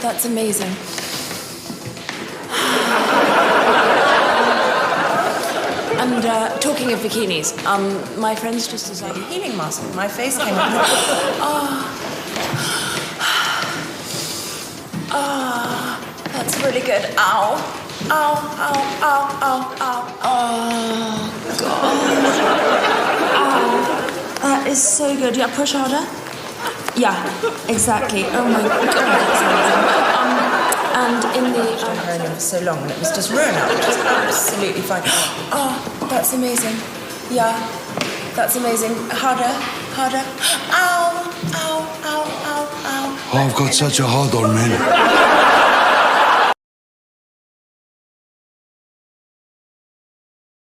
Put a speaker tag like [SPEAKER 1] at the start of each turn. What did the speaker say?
[SPEAKER 1] that's amazing. And talking of bikinis, my friends just designed a healing mask. My face came up. That's really good. Ow. Ow, ow, ow, ow, ow. Oh, God. Ow. That is so good. Yeah, push harder. Yeah, exactly. Oh, my God. That's amazing. And in the... I've known him for so long, and it was just ruined out. Just absolutely fine. Oh, that's amazing. Yeah, that's amazing. Harder, harder. Ow, ow, ow, ow, ow.
[SPEAKER 2] Oh, I've got such a hard on, man.